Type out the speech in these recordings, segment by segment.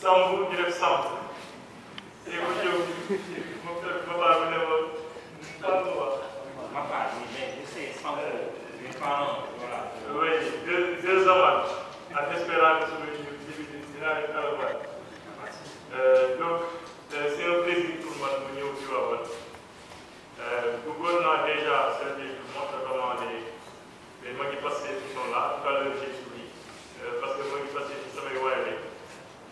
Sambu di def Samb te ko ñëw moom tamit papa bi ne ma tànn wax. mais je sais Samb mes parents voilà. Oui, deux amants en espérant que suñu dinaa leen alamaan. Donc c'est un plaisir pour moi mu ñëw ci Tivaouane. Bëggoon naa déjà servir notamment les Magui Pastef qui sont là. Tout à l'heure j'ai souri parce que Magui Pastef ci samay waay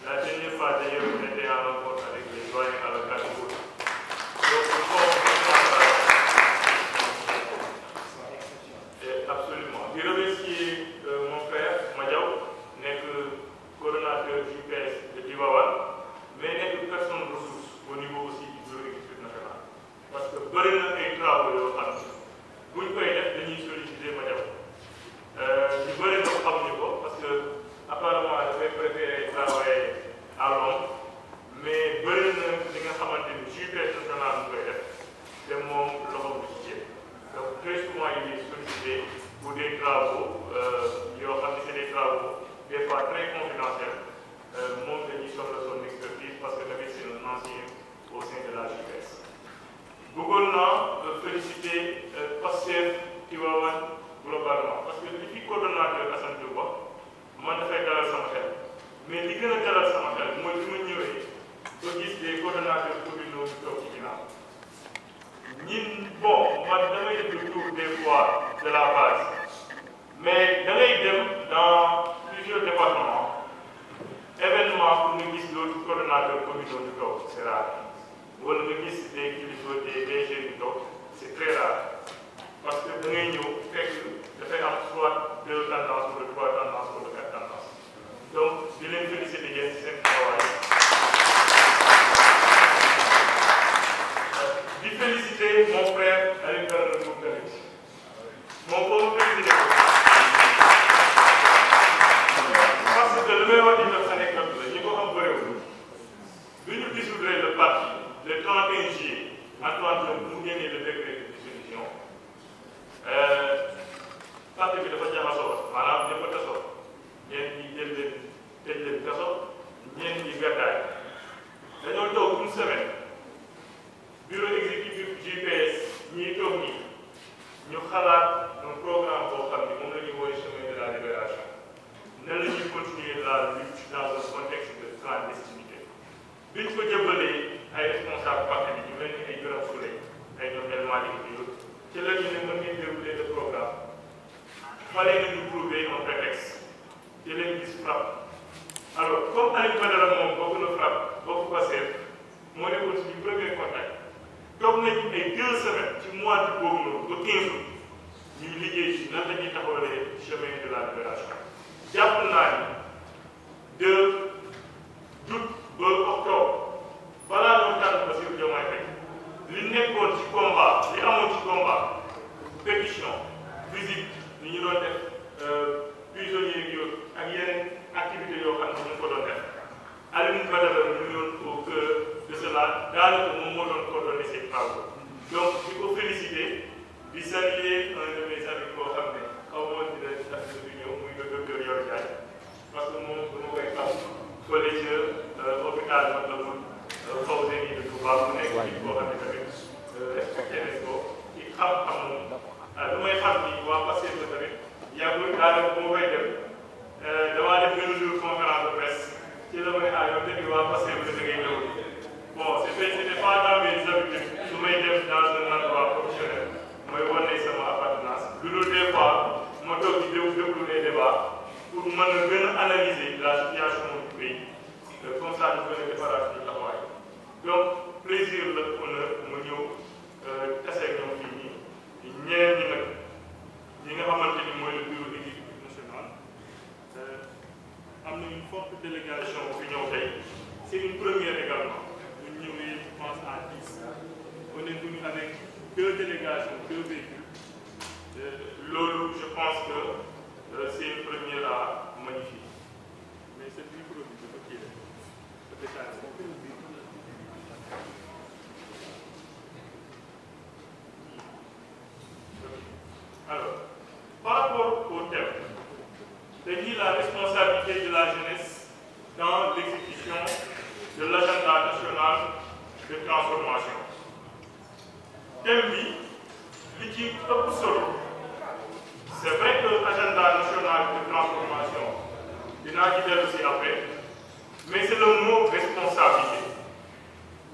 la dernière fois d'ailleurs on était en rencontre avec les doyens à la Cameroun. Donc absolument. Je remercie mon frère Madiaw, nekk coordonnateur JPS de Tivaouane, mais nekk personne ressource au niveau aussi du bureau exécutif national. Parce que bëri na ay travaux yoo xam ne bu ñu koy def dañuy solliciter Madiaw. ñu bëri na xamuñu ko parce que apparemment dafay préférer travailler à Londres, mais bëri na li nga xamante ni JPS national mu koy def te moom loxo bu ci jéem. Donc très souvent il est sollicité pour des travaux yoo xam ne c'est des travaux des fois très confidentiels moom dañuy soxla son expertise parce que tamit c'est un ancien au sein de la JPS. bëggoon naa féliciter Pastef Tivaouane globalement parce que li fi coordonnateur Assane Diop wax man dafay dalal sama xel mais li gën a dalal sama xel mooy fi ma ñëwee ba gis des coordonnateurs communaux ñu toog ci ginnaaw ñin bon man damay def le tour des fois de la base mais da ngay dem dans plusieurs départements événement pour nga gis loolu coordonnateur communaux ñu toog c'est rare wala nga gis des kilifa des DG ñu toog c'est très rare parce que da ngay ñëw fekk dafay am soit 2 tendances wala 3 tendances wala 4 tendances donc di leen féliciter yéen ci seen taxawaay di féliciter mon frère Aliou Badara Mbow tamit moom foo ma féliciter ko parce que li may wax di def anecdote la ñi ko xam bëriwul bi ñu dissoudre le parti le 31 juillet Antoine Diome mu génnee le décret de dissolution parti bi dafa jaxasoo maanaam ñëpp a tasoo ñenn ñi jël leen tëj leen kaso ñenn ñi gàddaay dañoo toog une semaine bureau exécutif JPS ñii toog ñi ñu xalaat un programme boo xam ni moom la ñuy woowee chemin de la libération nan la ñuy continuer la lutte dans un contexte de clandestinité biñ ko jëbalee ay responsable parti bi ñu mel ni ay Birame Souleye ay ñoom El Malick Diop ci la ñu ne mën ngeen dérouler le programme fallait nañu trouver un prétexte ci lañ gis frappe alors comme Aliou Badara moom bokk na frappe bokk Pastef moo nekkoon suñu premier contact toog nañu ay 2 semaines ci mois de boobu noonu ba 15 août ñuy liggéey ci nan la ñuy taxawalee chemin de la libération jàpp naa ni de août ba octobre balaa ñoo tànn Bassirou Diomaye Faye li nekkoon ci combat li amoon ci combat pétition visite ni ñu doon def prisonniers yooyu ak yeneen activités yoo xam ne ñu ko doon def Aliou Badara ñu ngi doon au cœur de cela daanaka moom moo doon coordonné ces travaux donc di ko féliciter di saluer un de mes amis boo xam ne xaw ma dina tax di ñëw muy le docteur Yoro Diagne parce que moom dama koy xam fële ca hôpital Matlaboul Fawzeyni de Touba mu nekk nit boo xam ne tamit respecté nañ ko ci xam-xam moom lu may xam ni waa Pastef la tamit yàggul daanaka bu ma koy dem damaa def benn jour conférence de presse ci la may yow tamit waa Pastef la da ngay ñëw bon c'était pas dans mes habitudes su may dem dans un endroit professionnel mooy wane sama appartenance lu dul des fois ma toog di déglu les débats pour mën a gën a analyser la situation du pays comme ça ñu gën a defaraat suñu taxawaay donc plaisir la honneur ma ñëw tase ak ñoom fii nii ñeneen ñi nag ñi nga xamante ni mooy le bureau exécutif national am na une forte délégation fi ñëw tey c'est une première également ñu ñëwee je pense à 10 on est venu avec 2 délégations 2 véhicules loolu je pense que c'est une première à magnifier mais c'est du produit dafa kii rek alors par rapport au thème, c'est la responsabilité de la jeunesse dans l'exécution de transformation thème bi li ci ëpp solo c'est vrai que agenda national de transformation dinaa ci dellu si après mais c'est le mot responsabilité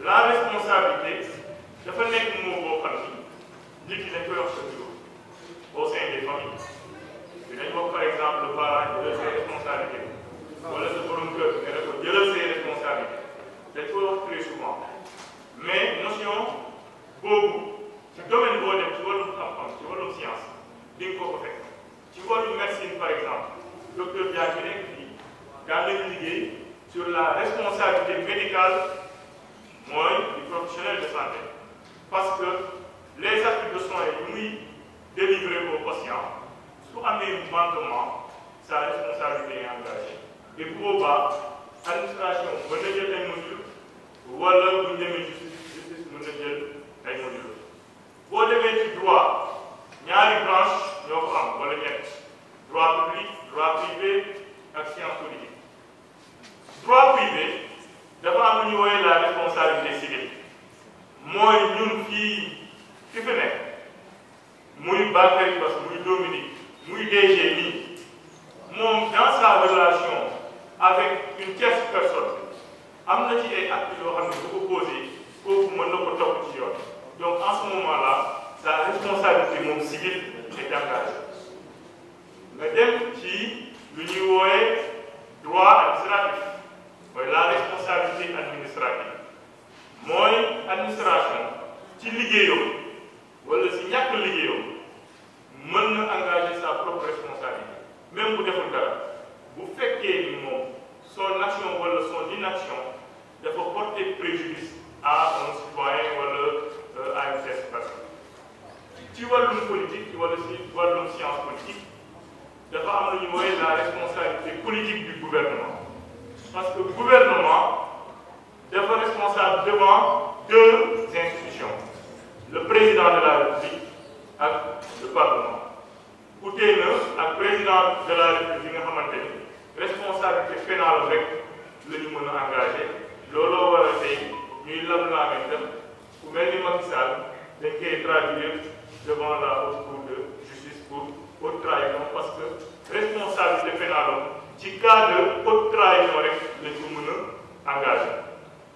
la responsabilité dafa nekk mot boo xam ni nit ki dañ koy wax sa bureau au sein des familles dinañ wax par exemple le parent jëlal ses responsabilités wala sa borom kër nga ne ko jëlal ses responsabilités dañ koy wax très souvent mais notion boobu ci domaine boo dem ci wàllum xam-xam ci wàllum science di nga ko fekk ci wàllum médecine par exemple docteur Dia bi nekk fii daan nañu liggéey sur la responsabilité médicale mooy du professionnel de santé parce que les actes de soins yi muy délivrer au patient su amee manquement sa responsabilité est engagée et bu boobaa administration mën na jël ay mesures wala bu ñu demee justice mën na jël ay mesures boo demee ci droit ñaari branche ñoo ko am wala ñett droit public droit privé ak science politique droit privé dafa am lu ñu woowee la responsabilité civile mooy ñun fii fi fi nekk muy Bakary Bass muy Dominique muy DG nii moom dans sa relation avec une tierce personne am na ci ay actes yoo xam ne bu ko posé kooku mën na ko topp ci yoon donc en ce moment là sa responsabilité moom civile est engagée nga dem ci lu ñuy woowee droit administratif mooy la responsabilité administrative mooy administration ci liggéeyam wala si ñàkk liggéeyam mën na engager sa propre responsabilité même bu deful dara bu fekkee ni moom son action wala son inaction dafa porter préjudice à un citoyen wala à une tierce personne ci wàllum politique ci wala si wàllum science politique dafa am lu ñu woowee la responsabilité politique du gouvernement parce que gouvernement dafa responsable devant deux institutions le président de la République ak le Parlement utee na ak président de la République nga xamante ni responsabilité pénale rek la ñu mën a engagé looloo war a tey ñuy lam-laame def ku mel ni Macky Sall dañ koy traduire devant la haute cour de justice pour haute trahison parce que responsabilité pénale ci cas de haute trahison rek lañ ko mën a engagé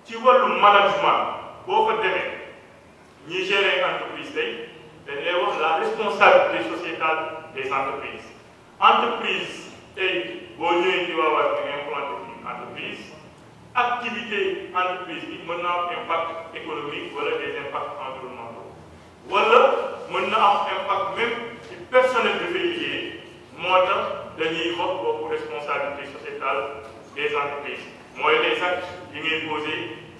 ci wàllu management boo fa demee ñi gérer entreprise tey dañ lay wax la responsabilité sociétale des entreprises entreprise tey boo ñëwee ci waawaat nga implanté une entreprise activité entreprise bi mën na am impact économique wala des impacts environnementaux wala mën na am impact même ci personnel de liggéey moo tax dañuy wax boobu responsabilité sociétale des entreprises mooy les actes yi ngay posé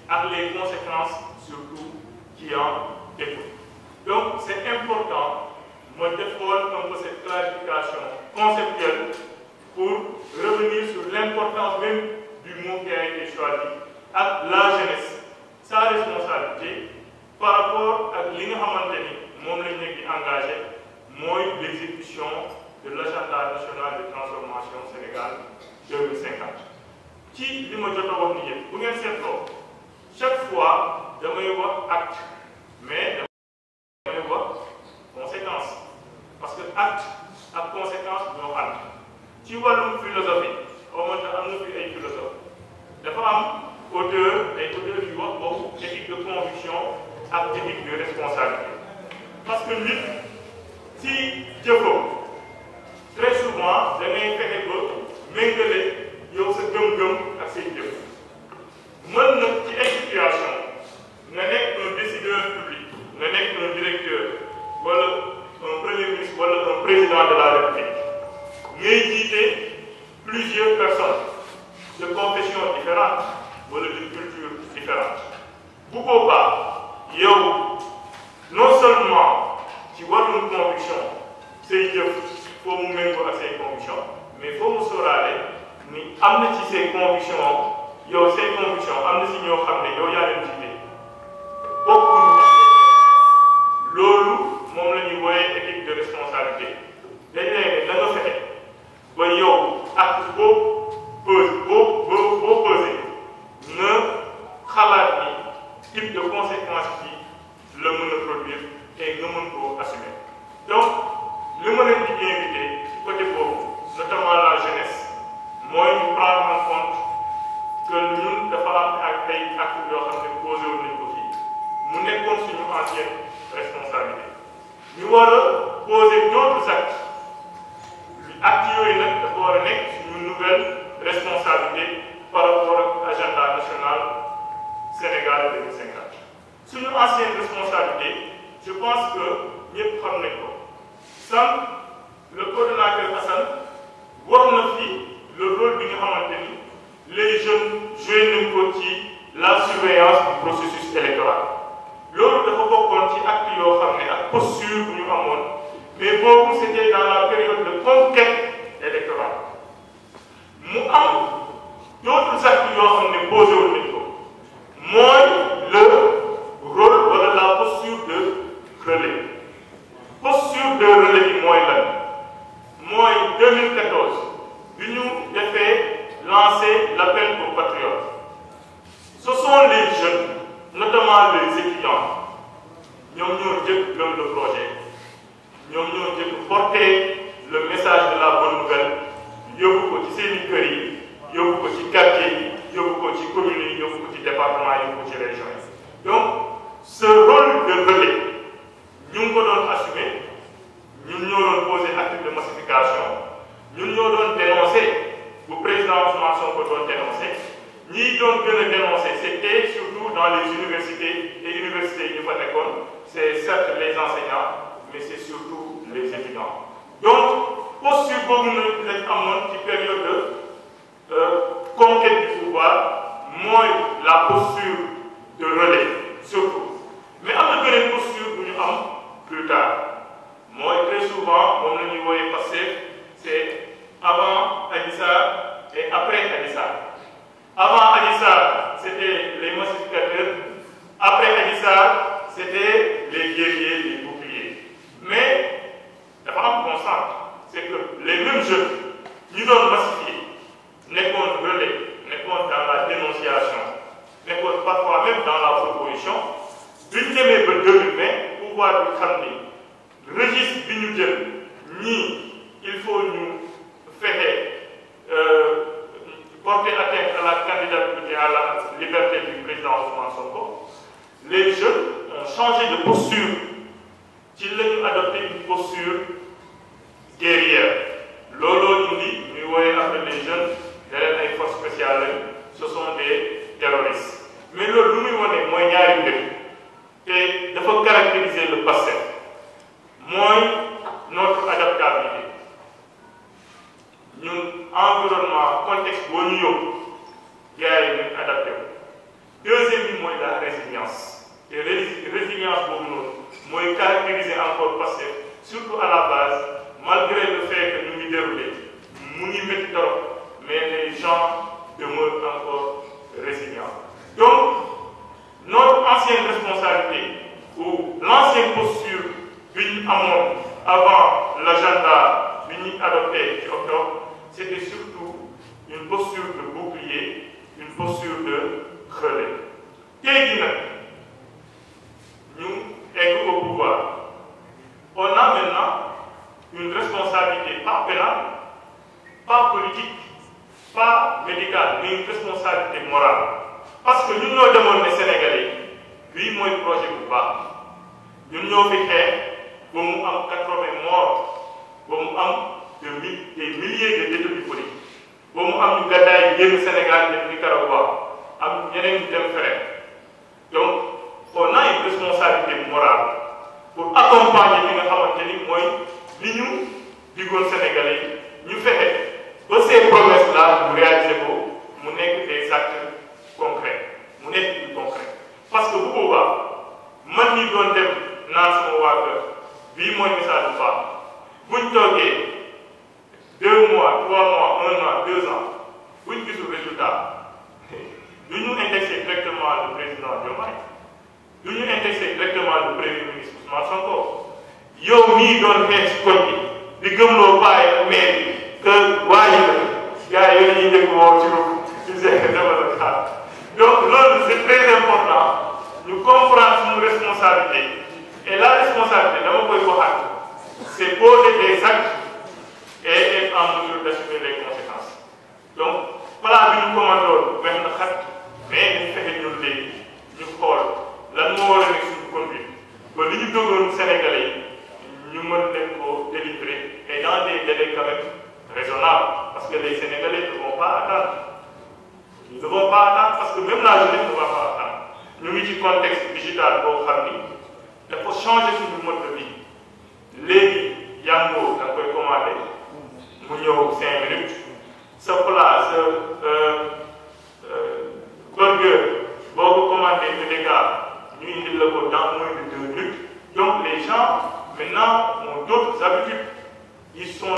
ak les conséquences surtout qui en découlent donc c'est important ma defoon un peu cette clarification conceptuelle pour revenir sur l'importance même du mot qui a été choisi ak la jeunesse sa responsabilité par rapport ak li nga xamante ni moom lañ nekk di engagé mooy l'exécution de l'agenda national de transformation Sénégal 2050 ci li ma jot a wax ni yëpp bu ngeen seetloo chaque fois damay wax acte mais damay wax conséquence parce que acte ak conséquence ñoo ànd ci wàllum philosophie xaw ma am na fi ay philosophe dafa am auteur ay auteurs yu wax boobu éthique de conviction ak éthique de responsabilité parce que nit ci jëfoo très souvent da ngay fexe ba méngale yow sa gëm-gëm ak say jëf mën na ci ay situation nga nekk un décideur public nga nekk un directeur wala un premier ministre wala un président de la République ngay jiite plusieurs personnes de confessions différentes wala de cultures différentes bu boobaa yow non seulement ci wàllum conviction say jëf foo mu méngoo ak say conviction mais foo mu sóoraale ni am na ci say conviction yow say conviction am na si ñoo xam ne yow yaa leen jiite bokkuñu loolu moom la ñuy wooyee éthique de responsabilité dañ lay ne da nga fexe ba yow acte boo pesé nga xalaat ni type de actes yoo xam ne posé woon nañ ko fii mu nekkoon suñu ancienne responsabilité ñu war a poser d'autres actes actes yooyu nag dafa war a nekk suñu nouvelle responsabilité par rapport ak agenda national Sénégal 2050 suñu ancienne responsabilité je pense que ñëpp xam nañ ko sànq le coordonnateur Assane wax na fi le rôle bi nga xamante ni les jeunes joué nañ ko ci la surveillance du processus électoral loolu dafa bokkoon ci acte yoo xam ne ak posture bu ñu amoon mais boobu c'était dans la période de conquête électorale mu am d'autres actes yoo xam ne posé woon nañ ko mooy le rôle wala la posture de relais posture de relais bi mooy lan mooy 2014 bi ñu defee lancer l'appel aux patriotes ce sont les jeunes notamment les étudiants ñoom ñoo jëkk gëm le projet ñoom ñoo jëkk porter le message de la bonne nouvelle yóbbu ko ci seeni kër yi yóbbu ko ci quartier yi yóbbu ko ci communes yi yóbbu ko ci département yi yóbbu ko ci région yi donc ce rôle de relais ñu ngi ko doon assumer ñun ñoo doon poser acte de massification ñun ñoo doon dénoncer bu président Ousmane Sonko doon dénoncer ñi doon gën a dénoncer c'était surtout dans les universités et universités yi ñu fa nekkoon c'est certes les enseignants mais c'est surtout les étudiants donc posture boobu lañ amoon ci période de conquête du pouvoir mooy la posture de relais surtout mais am na beneen posture bu ñu am plus tard mooy très souvent moom la ñuy wooyee Pastef c'est avant Adji Sarr et après Adji Sarr avant Adji Sarr c'était les massificateurs après Adji Sarr c'était les guerriers les boucliers mais dafa am constante c'est que les mêmes jeunes ñu doon massifier nekkoon relais nekkoon dans la dénonciation nekkoon parfois même dans la proposition bi ñu demee ba 2020 pouvoir bi xam ni registre bi ñu jël ñii il faut ñu fexe porter atteinte à la candidature et à la liberté du président Ousmane Sonko les jeunes ont changé de posture ci la ñu adopté une posture guerrière looloo indi ñuy wooyee après les jeunes dereen ay forces spéciales lañ ce sont des terroristes mais loolu lu muy wone mooy ñaari mbir te dafa caractériser le passé mooy notre adaptabilité ñun environnement contexte boo ñu yóbbu gars yi ñu adapté wu deuxième bi mooy la résilience te résilience boobu noonu mooy caractériser encore passé surtout à la base malgré le fait que ñu ngi déroulé mu ngi métti trop mais les gens demeurent encore résilients donc notre ancienne responsabilité ou l'ancienne posture bi ñu amoon avant l'agenda bi ñu adopté ci octobre c'était surtout une posture de bouclier une posture de relais tey jii nag ñu egg au pouvoir on a maintenant une responsabilité pas pénale pas politique pas médicale mais une responsabilité morale parce que ñun ñoo demoon ne Sénégalais bii mooy projet bu baax ñun ñoo fi xeex ba mu am 80 morts ba mu am des milliers de détenus politiques ba mu am ñu gàddaay génn Sénégal dem Nicaragua am ñeneen ñu dem feneen donc on a une responsabilité morale pour accompagner li nga xamante ni mooy li ñu digoon Sénégalais yi ñu fexe ba ces promesses là ñu réaliser ko mu nekk des actes concrets mu nekk du concret parce que bu boobaa man ñi doon dem naan sama waa kër bii mooy message bu baax buñ toogee 2 mois 3 mois 1 an 2 ans buñ gisul résultat du ñu indexé directement le président Diomaye du ñu indexé directement le premier ministre Ousmane Sonko yow mii doon xeex ci koñ bi di gëmloo bàyyi maire bi que waa ji la gars yi ñuy dégg woo ci ci seen développement donc loolu c'est très important ñu comprendre suñu responsabilité et la responsabilité dama koy waxaat c'est poser des actes et être en mesure d'assumer les conséquences donc plan bi ñu commandoon wex na xat mais ñu fexe ñun léegi pas attendre parce que même la jeunesse ne va pas attendre ñu ngi ci contexte digital boo xam ni dafa changer suñu mode de vie léegi Yango da koy commandé mu ñëw 5 minutes sa plat sa burger boo ko commandé EDK ñu indil la ko dans moins de 2 minutes donc les gens maintenant ont d'autres habitudes ils sont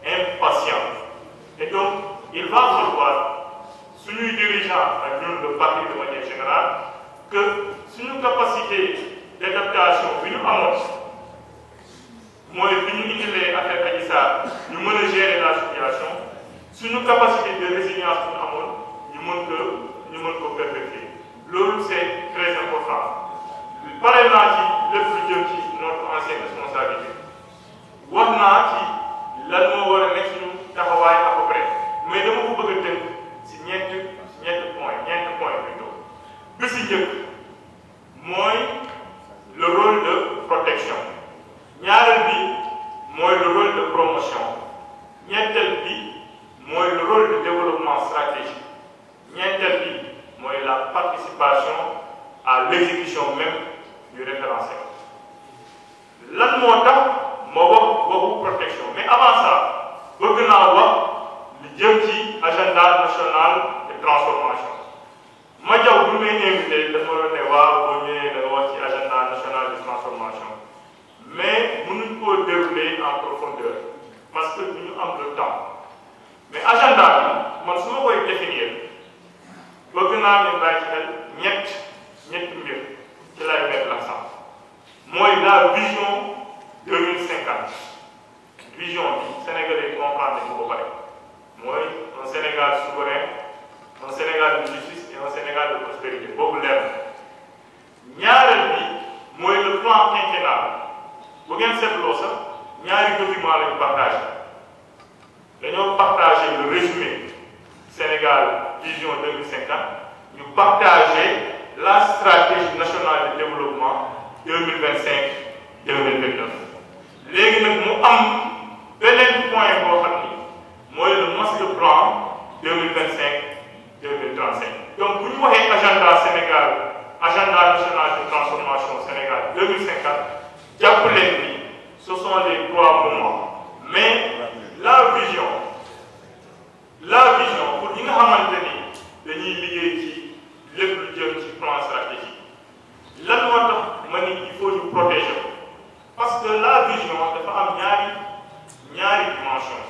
impatients et donc il va falloir suñuy dirigeants ak ñun le parti de manière générale que suñu capacité d'adaptation bi ñu amoon mooy bi ñu indilee affaire Adji Sarr ñu mën a gérer la situation suñu capacité de résilience bi ñu amoon ñu mën ko perpétuer loolu c'est très important pare naa ci lépp lu jëm ci notre ancienne responsabilité wax naa ci lan moo war a nekk suñu taxawaay à peu près mais dama ko bëgg a tënk si ñeenti point plutôt bi si njëkk mooy le rôle de protection ñaareel bi mooy le rôle de promotion ñeenteel bi mooy le rôle de développement stratégique ñeenteel bi mooy la participation à l'exécution même du référentiel lan moo tax ma wax waxu protection mais avant ça bëgg naa wax li jëm ci agenda national de transformation ma jaw bu may invité dafa doon ne waaw boo ñëwee da nga wax ci agenda national de transformation mais mënuñ koo dérouler en profondeur parce que du ñu am le temps mais agenda bi man su ma koy définir bëgg naa ngeen bàyyi ci xel ñetti mbir ci lay mettre l'accent mooy la vision 2050 vision bi Sénégalais comprendre nañu ko ba pare mooy un Sénégal souverain un Sénégal de justice et un Sénégal de prospérité boobu leer na ñaareel bi mooy le plan quinquennal bu ngeen seetloo sax ñaari document lañu partagé dañoo partagé le résumé Sénégal vision 2050 ñu partagé la stratégie nationale de développement 2025-2029 léegi nag mu am beneen point boo xam ni mooy le master plan 2025-2035 donc bu ñu waxee agenda Sénégal agenda national de transformation Sénégal 2050 jàpp leen ni ce sont les 3 moments mais la vision pour ñi nga xamante ni dañuy liggéey ci lépp lu jëm ci plan stratégique lan moo tax ma ni il faut ñu protéger parce que la vision dafa am ñaari dimension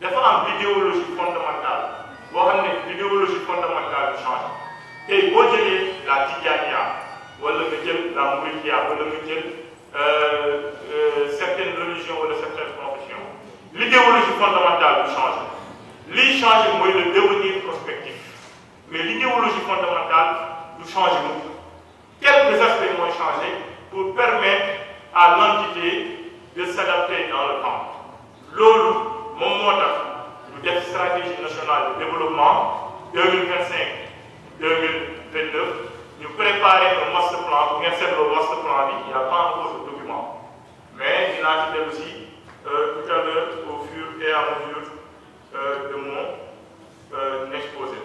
dafa am l'idéologie fondamentale boo xam ne l'idéologie fondamentale du change tey boo jëlee la Tidjaniya wala nga jël la Mouridiya wala nga jël certaines religions wala certaines confessions l'idéologie fondamentale du change liy changer mooy le devenir prospectif mais l'idéologie fondamentale du changer mukk quelques aspects mooy changer pour permettre à l'entité de s'adapter dans le temps loolu moom moo tax ñu def stratégie nationale de développement 2025-2029 ñu préparer un master plan bu ngeen seetloo master plan bi il y a pas encore de document mais dinaa ci dellu si tout à l'heure au fur et à mesure de mon exposé.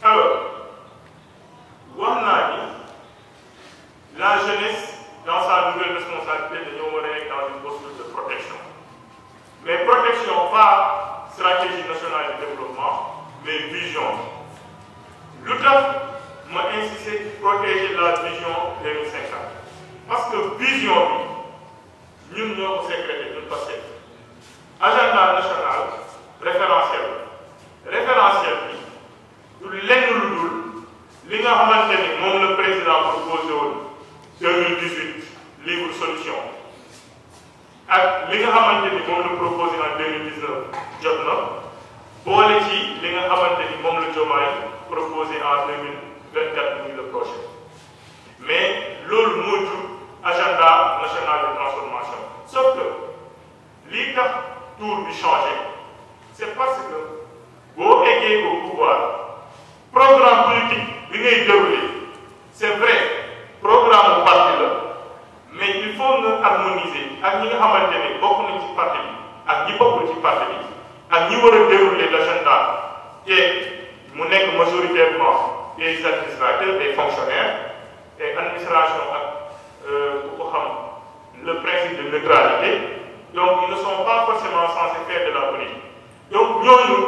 Alors wax naa ni la jeunesse dans sa nouvelle responsabilité dañoo war a nekk dans une posture de protection mais protection pas stratégie nationale de développement mais vision lu tax ma insister protéger la vision 2050 parce que vision bi ñun ñoo ko sécrété ñun passé agenda national référentiel bi du lenn lu dul li nga xamante ni moom le président proposé woon 2018 livre solution ak li nga xamante ni moom la proposé en 2019 jot na boole ci li nga xamante ni moom la Diomaye proposé en 2024 muy le prochain mais loolu moo jur agenda national de transformation sauf que lii tax tour bi changé c'est parce que boo eggee au pouvoir programme politique bi ngay déroulé c'est vrai programme parti la mais il faut nga harmoniser ak ñi nga xamante ne bokk nañ ci parti bi ak ñi bokkul ci parti bi ak ñi war a dérouler l'agenda majoritairement des administrateurs, des fonctionnaires, et administration le principe de neutralité. Donc, ils ne sont pas forcément censés faire de la politique. Donc, nous,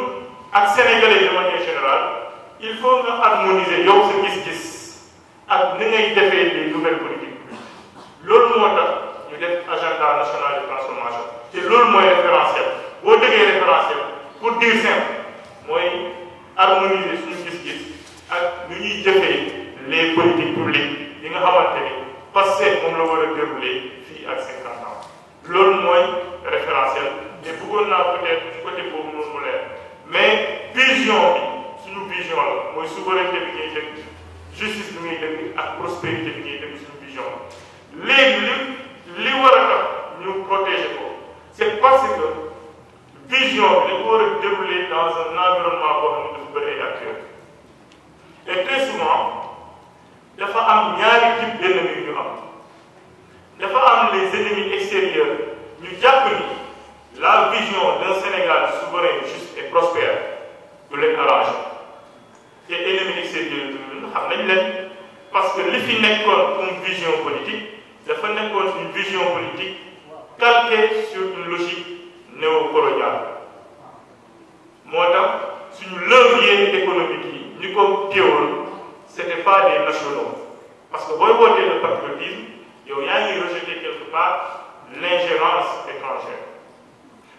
ak Sénégalais de manière générale, il faut harmoniser yow sa gis-gis ak ni ngay defee les nouvelles politiques publiques. Loolu moo tax ñu def agenda national de transformation te loolu mooy référentiel boo déggee référentiel pour dire simple mooy harmoniser suñu gis-gis ak nu ñuy jëfee les politiques publiques yi nga xamante ni passé moom la war a dérouler fii ak 50 ans loolu mooy référentiel te bëggoon naa peut-être côté boobu noonu mu leer mais vision bi suñu vision la mooy souveraineté bi ngay dégg justice bi ngay dégg ak prospérité bi ngay dégg suñu vision la léegi li war a tax ñu protéger ko c'est parce que vision bi dañ ko war a dérouler dans un environnement boo xam ne dafa bëri ay acteurs et très souvent dafa am ñaari type d'ennemis yu ñu am dafa am les ennemis extérieurs ñu jàpp ni la vision d'un Sénégal souverain, juste et prospère du leen arrangé te ennemis extérieurs yu xam nañ leen parce que li fi nekkoon une vision politique dafa nekkoon une vision politique calquée sur une logique néocoloniale moo tax suñu levier économique yi ñu ko téewoon c'était pas des nationaux parce que booy wootee le patriotisme yow yaa ngi rejeter quelque part l'ingérence étrangère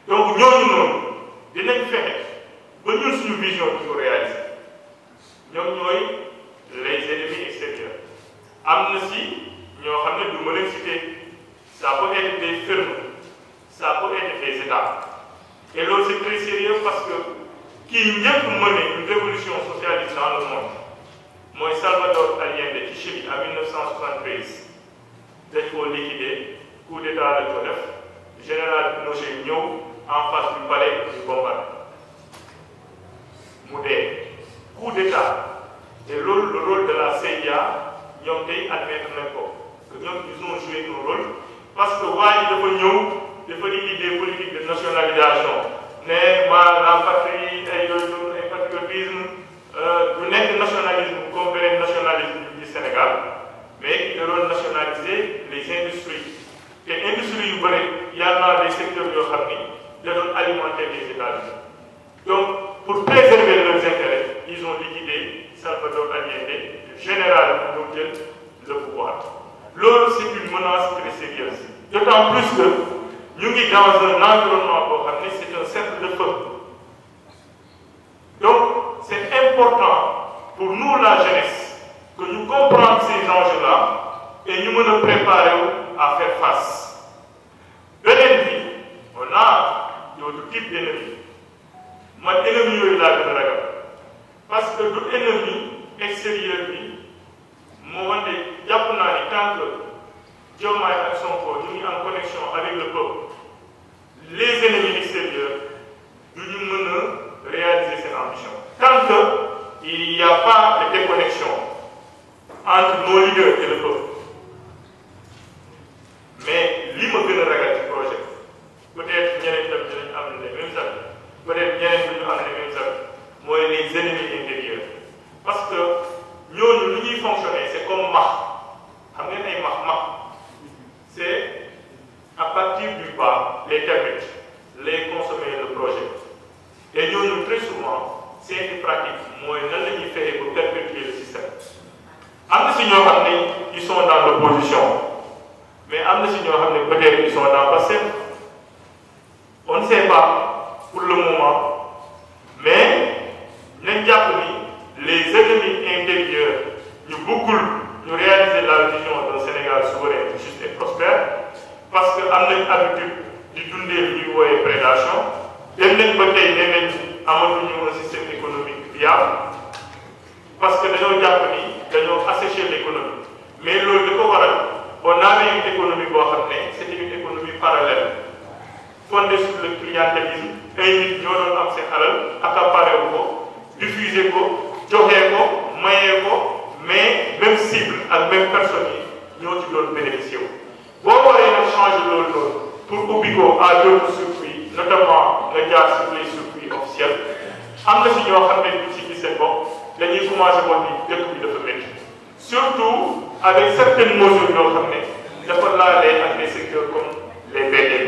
donc ñooñu noonu dinañ fexe ba ñun suñu vision di ko réaliser ñoom ñooy les ennemis extérieurs am na si ñoo xam ne du ma leen citer ça peut être des firmes ça peut être des États et loolu c'est très sérieux parce que kii ñëpp mené une révolution socialiste dans le monde mooy Salvador Allende ci Chili en 1973 dañ koo liquider coup d'état la ko def général Pinochet ñëw en face du palais du bombardé mu dee coup d'état et loolu le rôle de la CIA ñoom tey admettre nañ ko que ñoom ils ont joué un rôle parce que waa ji dafa ñëw dafa indi des politiques de nationalisation ne la patrie ay yooyu ay patriotisme du nekk nationalisme comme beneen nationalisme du Sénégal mais il doon nationaliser les industries te industries yu bëri y en a des secteurs yoo xam ni da doon alimenter les États-Unis donc pour préserver leurs intérêts ils ont liquidé Salvador Allende général bu jël le pouvoir loolu c'est une menace très sérieuse d'autant plus que ñu ngi dans un environnement boo xam ne c'est un cercle de feu donc c'est important pour nous la jeunesse que nous comprenions ces enjeux-là et nous nous préparer à faire face. Beneen bi on a d'autres types d'ennemis man ennemi yooyu laa gën a ragal parce que du ennemi extérieur bi moo wante jàpp naa ni tant que Diomaye ak Sonko ñu ngi en connexion avec le peuple les ennemis extérieurs du ñu mën a réaliser cette ambition tant que il n'y a pas de déconnexion entre nos leaders et le peuple mais li ma gën a ragal ci projet peut-être ñeneen tam dinañ am les mêmes avis peut-être ñeneen duñu am les mêmes avis mooy les ennemis intérieurs parce que ñooñu lu ñuy fonctionner c'est comme max xam ngeen ay max c'est à partir du bas les termites les consommer le projet et ñooñu très souvent c'est pratique mooy nan la ñuy fexe pour perpétuer le système am na si ñoo xam ne ils sont dans l'opposition mais am na si ñoo xam ne peut-être ils sont dans Pastef on ne sait pas pour le moment mais nañ jàpp ni les ennemis intérieurs ñu bëggul ñu réaliser la vision d'un Sénégal souverain juste et prospère parce que am nañ habitude di dundee lu ñuy wooyee prédation dem nañ ba tey nee nañ amatuñu un système économique viable parce que dañoo jàpp ni dañoo assécher l'économie mais loolu li ko waral on avait une économie boo xam ne c'était une économie parallèle fondée sur le clientélisme ay nit ñoo doon am seen alal accaparé wu ko diffuser ko joxee ko mayee ko mais même cible ak même personne yi ñoo ci doon bénéficier wu boo waree nag changer loolu noonu pour ubbi ko à d'autres circuits notamment nga jaar sur les circuits officiels am na si ñoo xam ne duñ si gis seen bopp dañuy commencé wax ni dëkk bi dafa métti surtout avec certaines mesures yoo xam ne dafa laalee ak des secteurs comme les BTP